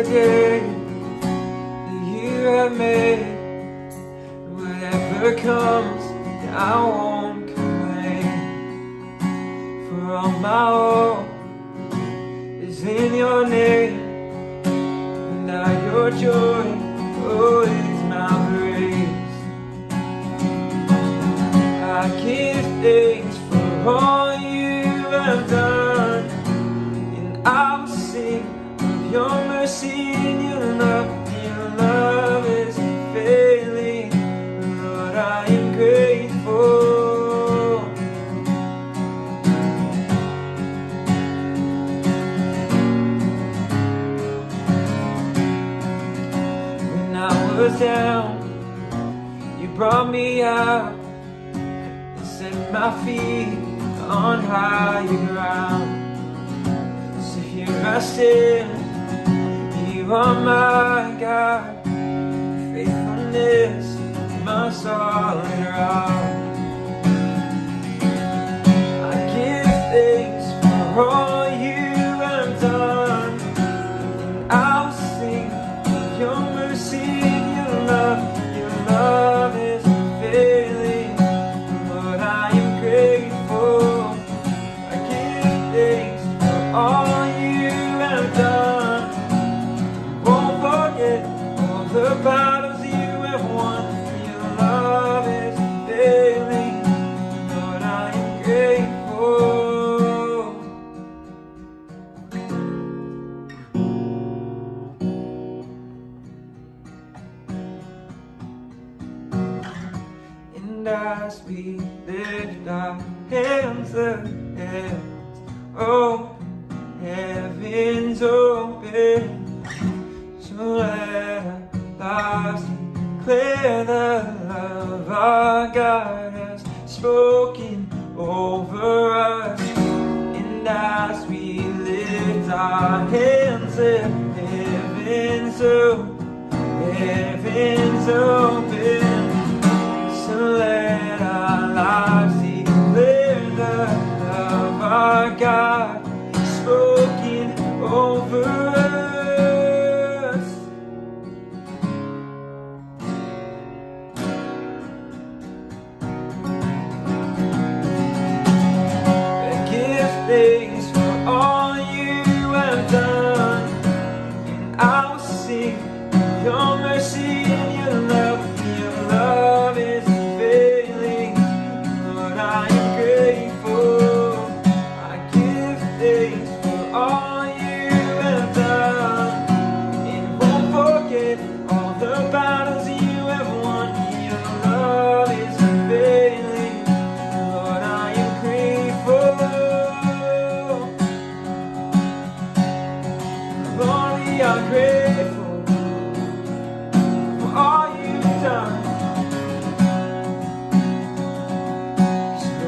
the day that you have made. Whatever comes, I won't complain. For all my hope is in your name. And now your joy, oh, is my praise. I give thanks for all you have done, and I'll sing of your mercy and your love. Your love is failing, Lord, I am grateful. When I was down, you brought me out, set my feet on higher ground. So here I stand, you are my God. Faithfulness, my solid rock. I give thanks for all you have done, and I'll sing of your mercy and your love. Your love is failing, Lord, I am grateful. I give thanks for all you have done. Won't forget all the battles you have won. Your love is failing, Lord, I am grateful. And as we lift our hands, the heavens open, heavens open. So let our lives declare the love our God has spoken over us. And as we lift our hands, the heavens open, heavens open. So let our lives declare the love our God has spoken over us. Thanks for all you have done, and I'll sing of your mercy and your love. Your love is failing, Lord, I am grateful. I give thanks for all you have done, and won't forget all the battles you have won. Your love is failing, Lord, I am grateful. Lord, we are grateful for all you've done.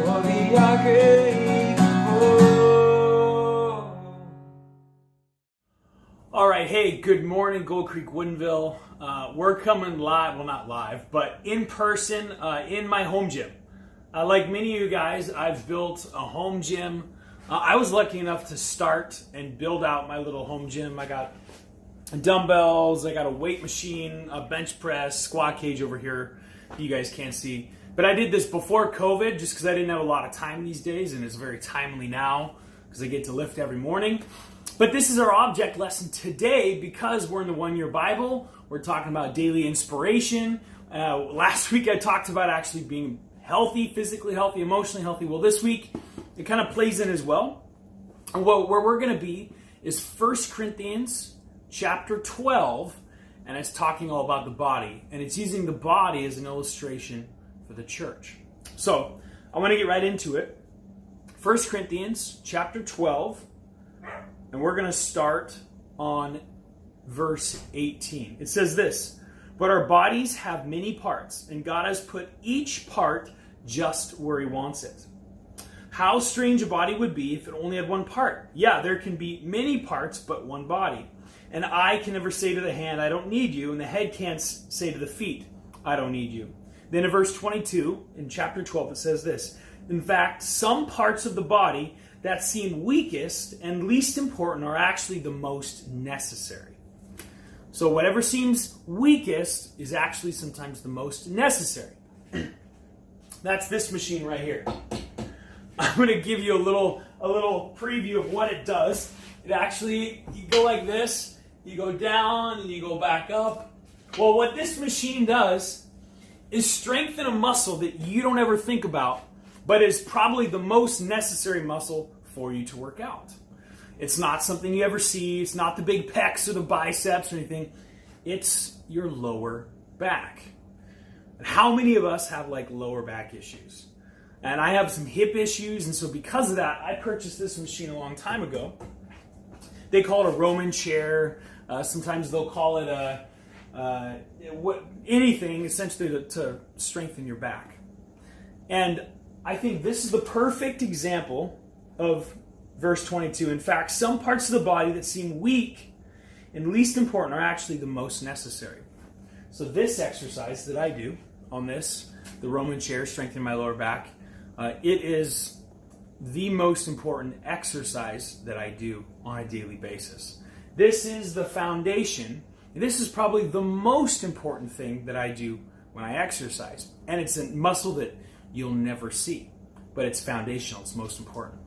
Lord, we are grateful. All right, hey, good morning, Gold Creek, Woodinville. We're coming live, well, not live, but in person in my home gym. Like many of you guys, I've built a home gym. I was lucky enough to start and build out my little home gym. I got dumbbells, I got a weight machine, a bench press, squat cage over here that you guys can't see. But I did this before COVID just because I didn't have a lot of time these days, and it's very timely now because I get to lift every morning. But this is our object lesson today because we're in the 1 Year Bible. We're talking about daily inspiration. Last week I talked about actually being healthy, physically healthy, emotionally healthy. Well, this week it kind of plays in as well. And where we're going to be is 1 Corinthians chapter 12, and it's talking all about the body. And it's using the body as an illustration for the church. So I want to get right into it. 1 Corinthians chapter 12, and we're going to start on verse 18. It says this: "But our bodies have many parts, and God has put each part just where He wants it. How strange a body would be if it only had one part. Yeah, there can be many parts, but one body. An eye can never say to the hand, I don't need you, and the head can't say to the feet, I don't need you." Then in verse 22, in chapter 12, it says this: "In fact, some parts of the body that seem weakest and least important are actually the most necessary." So whatever seems weakest is actually sometimes the most necessary. That's this machine right here. I'm going to give you a little preview of what it does. It actually, you go like this, you go down, and you go back up. Well, what this machine does is strengthen a muscle that you don't ever think about, but is probably the most necessary muscle for you to work out. It's not something you ever see. It's not the big pecs or the biceps or anything. It's your lower back. And how many of us have like lower back issues? And I have some hip issues, and so because of that, I purchased this machine a long time ago. They call it a Roman chair. Sometimes they'll call it anything essentially to strengthen your back. And I think this is the perfect example of verse 22. In fact, some parts of the body that seem weak and least important are actually the most necessary. So this exercise that I do on this, the Roman chair, strengthening my lower back, it is the most important exercise that I do on a daily basis. This is the foundation. This is probably the most important thing that I do when I exercise. And it's a muscle that you'll never see, but it's foundational. It's most important.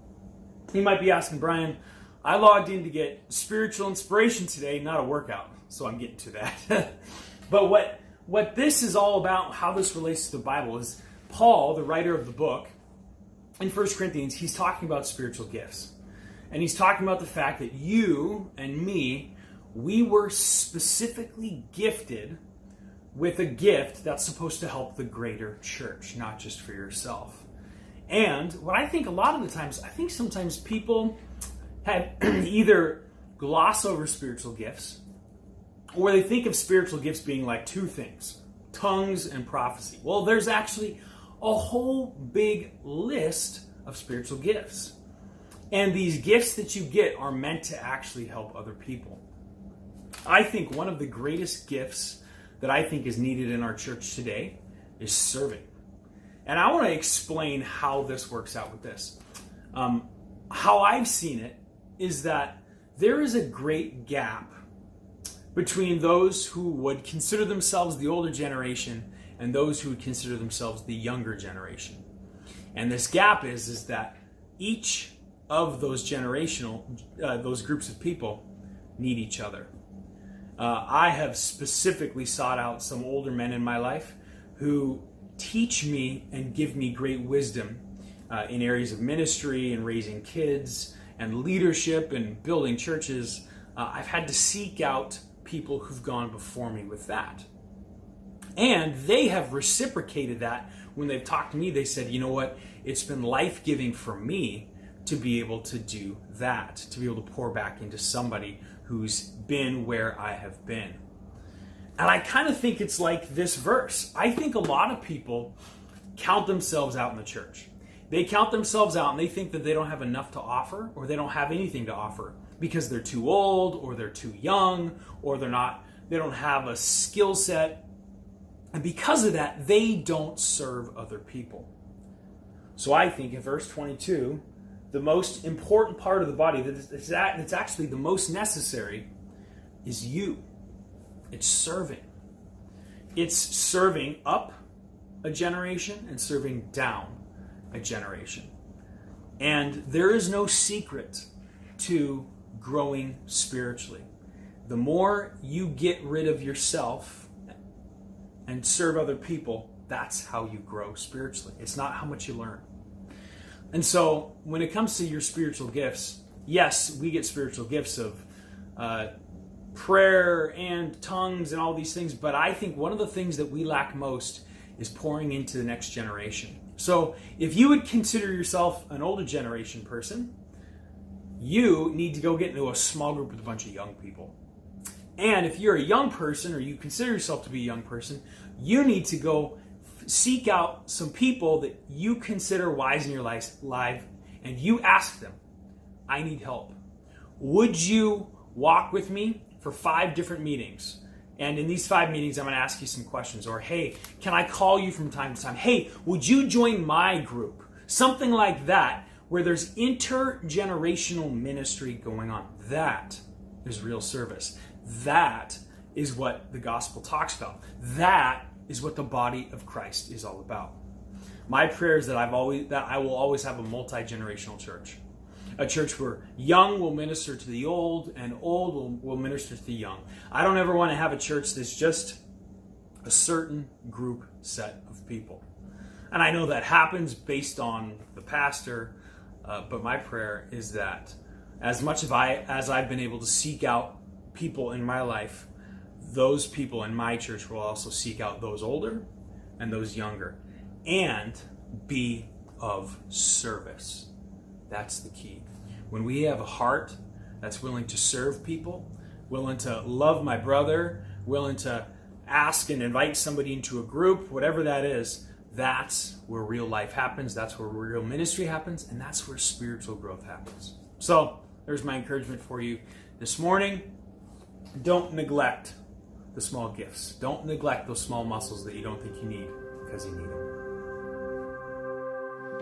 You might be asking, Brian, I logged in to get spiritual inspiration today, not a workout. So I'm getting to that. But what this is all about, how this relates to the Bible, is Paul, the writer of the book, in 1 Corinthians, he's talking about spiritual gifts. And he's talking about the fact that you and me, we were specifically gifted with a gift that's supposed to help the greater church, not just for yourself. And what I think a lot of the times, I think sometimes people have either gloss over spiritual gifts, or they think of spiritual gifts being like two things, tongues and prophecy. Well, there's actually a whole big list of spiritual gifts. And these gifts that you get are meant to actually help other people. I think one of the greatest gifts that I think is needed in our church today is serving. And I want to explain how this works out with this. How I've seen it is that there is a great gap between those who would consider themselves the older generation and those who would consider themselves the younger generation. And this gap is that each of those those groups of people need each other. I have specifically sought out some older men in my life who teach me and give me great wisdom in areas of ministry and raising kids and leadership and building churches. I've had to seek out people who've gone before me with that. And they have reciprocated that when they've talked to me. They said, you know what, it's been life-giving for me to be able to do that, to be able to pour back into somebody who's been where I have been. And I kind of think it's like this verse. I think a lot of people count themselves out in the church. They count themselves out and they think that they don't have enough to offer, or they don't have anything to offer because they're too old, or they're too young, or they don't have a skill set. And because of that, they don't serve other people. So I think in verse 22, the most important part of the body that's actually the most necessary is you. It's serving. It's serving up a generation and serving down a generation. And there is no secret to growing spiritually. The more you get rid of yourself and serve other people, that's how you grow spiritually. It's not how much you learn. And so when it comes to your spiritual gifts, yes, we get spiritual gifts of prayer and tongues and all these things, but I think one of the things that we lack most is pouring into the next generation. So if you would consider yourself an older generation person, you need to go get into a small group with a bunch of young people. And if you're a young person, or you consider yourself to be a young person, you need to go seek out some people that you consider wise in your life, and you ask them, I need help. Would you walk with me for 5 different meetings? And in these 5 meetings, I'm going to ask you some questions. Or, hey, can I call you from time to time? Hey, would you join my group? Something like that, where there's intergenerational ministry going on. That is real service. That is what the gospel talks about. That is what the body of Christ is all about. My prayer is that I will always have a multi-generational church. A church where young will minister to the old and old will minister to the young. I don't ever want to have a church that's just a certain group set of people. And I know that happens based on the pastor, but my prayer is that as much as I've been able to seek out people in my life, those people in my church will also seek out those older and those younger and be of service. That's the key. When we have a heart that's willing to serve people, willing to love my brother, willing to ask and invite somebody into a group, whatever that is, that's where real life happens, that's where real ministry happens, and that's where spiritual growth happens. So, there's my encouragement for you this morning. Don't neglect the small gifts. Don't neglect those small muscles that you don't think you need, because you need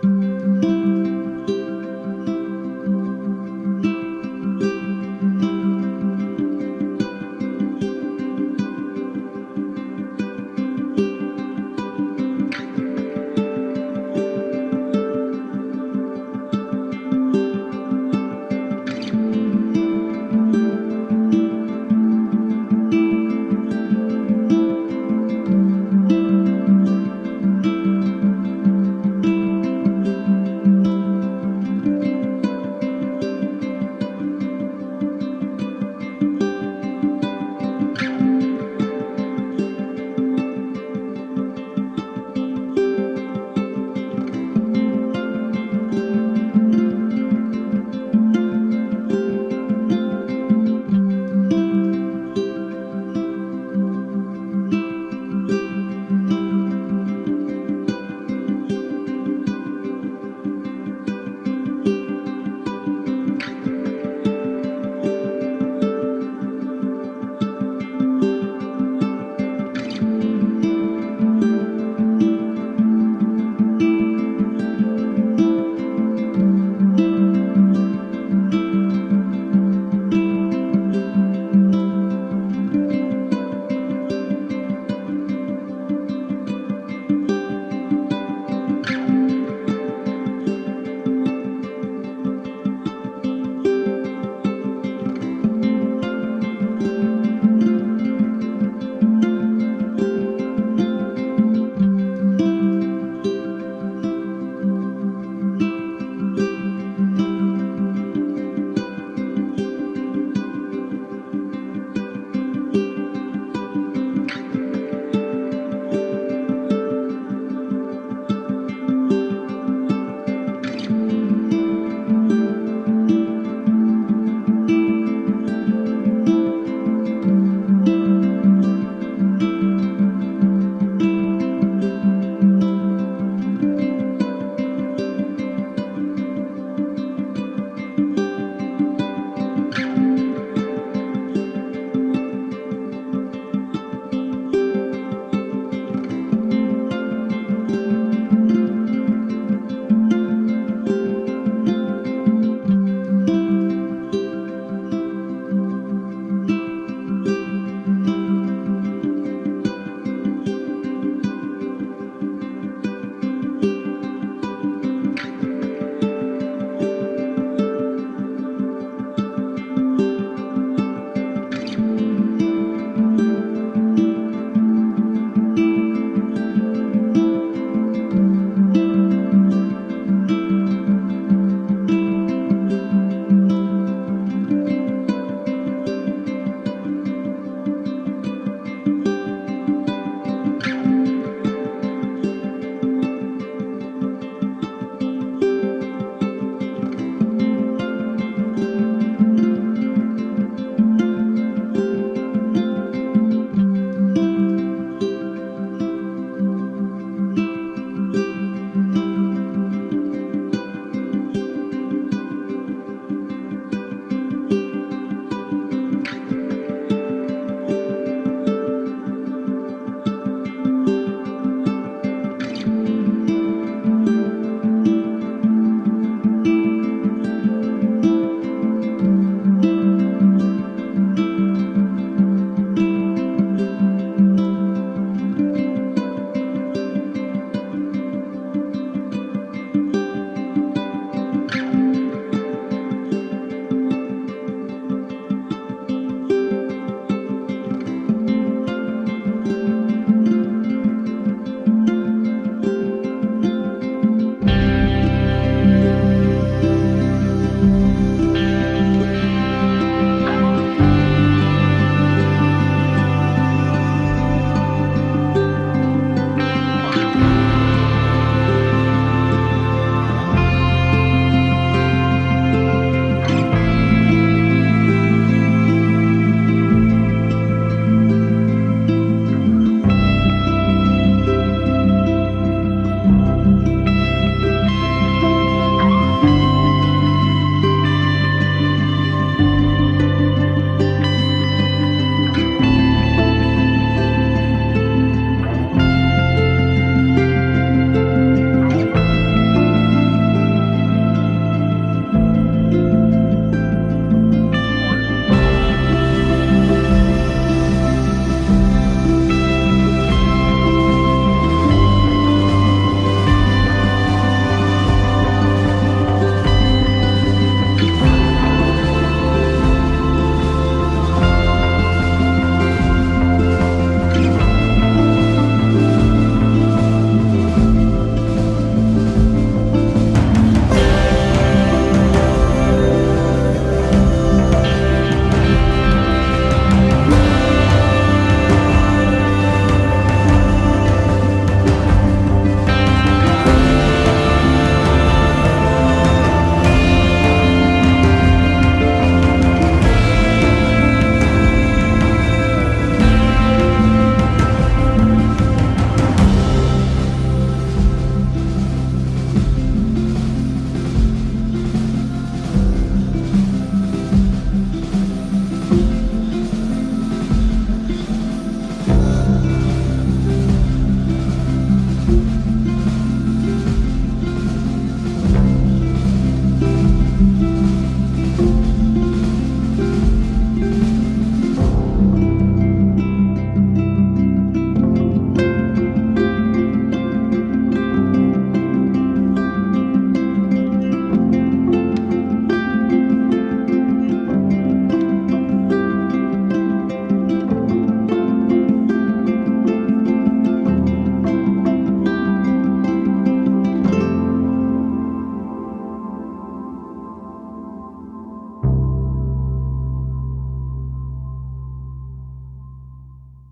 them.